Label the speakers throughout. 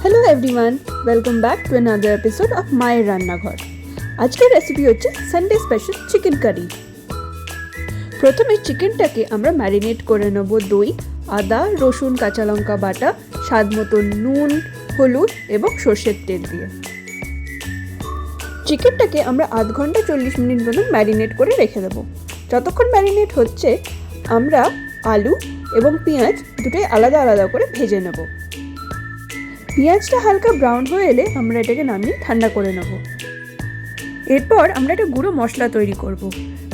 Speaker 1: Hello everyone, welcome back to another episode of মায়ের রান্নাঘর। আজকের রেসিপি হচ্ছে সানডে স্পেশাল চিকেন কারি। প্রথমে চিকেনটাকে আমরা ম্যারিনেট করে নেব দই, আদা, রসুন, কাঁচা লঙ্কা বাটা, স্বাদ মতো নুন, হলুদ এবং সর্ষের তেল দিয়ে। চিকেনটাকে আমরা আধ ঘন্টা 40 মিনিট মতন ম্যারিনেট করে রেখে দেবো। যতক্ষণ ম্যারিনেট হচ্ছে আমরা আলু এবং পেঁয়াজ দুটোই আলাদা আলাদা করে ভেজে নেব। পেঁয়াজটা হালকা ব্রাউন হয়ে এলে আমরা এটাকে নামিয়ে ঠান্ডা করে নেব। এরপর আমরা একটা গুঁড়ো মশলা তৈরি করব।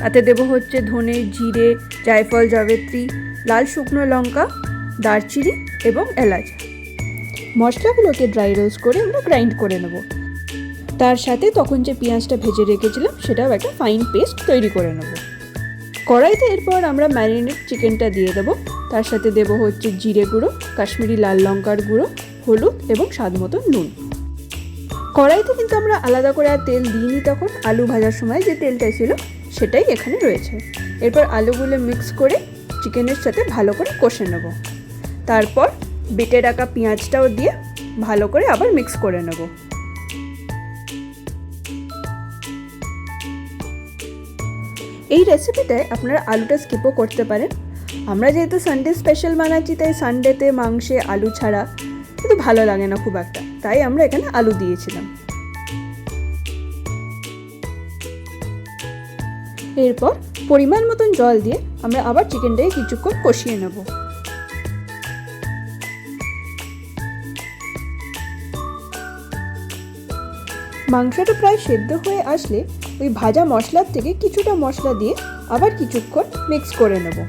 Speaker 1: তাতে দেবো হচ্ছে ধনে, জিরে, জায়ফল, জাবিত্রী, লাল শুকনো লঙ্কা, দারচিনি এবং এলাচ। মশলাগুলোকে ড্রাই রোস্ট করে আমরা গ্রাইন্ড করে নেব। তার সাথে তখন যে পেঁয়াজটা ভেজে রেখেছিলাম সেটাও একটা ফাইন পেস্ট তৈরি করে নেব। কড়াইতে এরপর আমরা ম্যারিনেট চিকেনটা দিয়ে দেবো। তার সাথে দেবো হচ্ছে জিরে গুঁড়ো, কাশ্মীরি লাল লঙ্কার গুঁড়ো, হলুদ এবং স্বাদ মতো নুন। কড়াইতে কিন্তু আমরা আলাদা করে আর তেল দিইনি, তখন আলু ভাজার সময় যে তেলটা ছিল সেটাই এখানে রয়েছে। এরপর আলুগুলো মিক্স করে চিকেনের সাথে ভালো করে কষে নেব। তারপর বেটে রাখা পেঁয়াজটাও দিয়ে ভালো করে আবার মিক্স করে নেব। এই রেসিপিটায় আপনারা আলুটা স্কিপও করতে পারেন। আমরা যেহেতু সানডে স্পেশাল বানাচ্ছি, তাই সানডেতে মাংসে আলু ছাড়া কিন্তু ভালো লাগে না খুব একটা, তাই আমরা এখানে আলু দিয়েছিলাম। এরপর পরিমাণ মতন জল দিয়ে আমরা আবার চিকেনটাকে কিছুক্ষণ কষিয়ে নেব। মাংসটা প্রায় সেদ্ধ হয়ে আসলে ওই ভাজা মশলার থেকে কিছুটা মশলা দিয়ে আবার কিছুক্ষণ মিক্স করে নেব।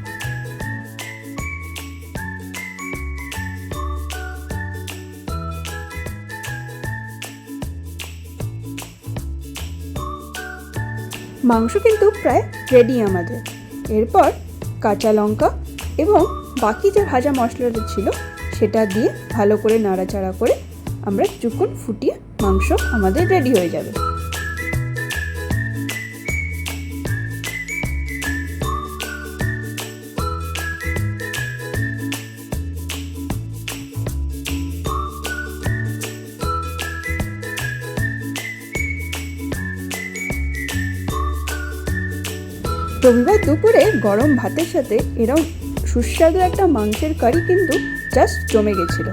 Speaker 1: মাংস কিন্তু প্রায় রেডি আমাদের। এরপর কাঁচা লঙ্কা এবং বাকি যে ভাজা মশলাটা ছিল সেটা দিয়ে ভালো করে নাড়াচাড়া করে আমরা কিছুক্ষণ ফুটিয়ে মাংস আমাদের রেডি হয়ে যাবে। রবিবার দুপুরে গরম ভাতের সাথে এরকম সুস্বাদু একটা মাংসের কারি কিন্তু জাস্ট জমে গেছিল।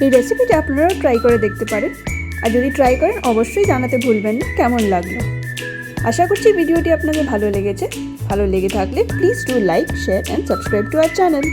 Speaker 1: এই রেসিপিটা আপনারাও ট্রাই করে দেখতে পারেন, আর যদি ট্রাই করেন অবশ্যই জানাতে ভুলবেন না কেমন লাগলো। আশা করছি ভিডিওটি আপনাদের ভালো লেগেছে। ভালো লেগে থাকলে please do like, share and subscribe to our channel.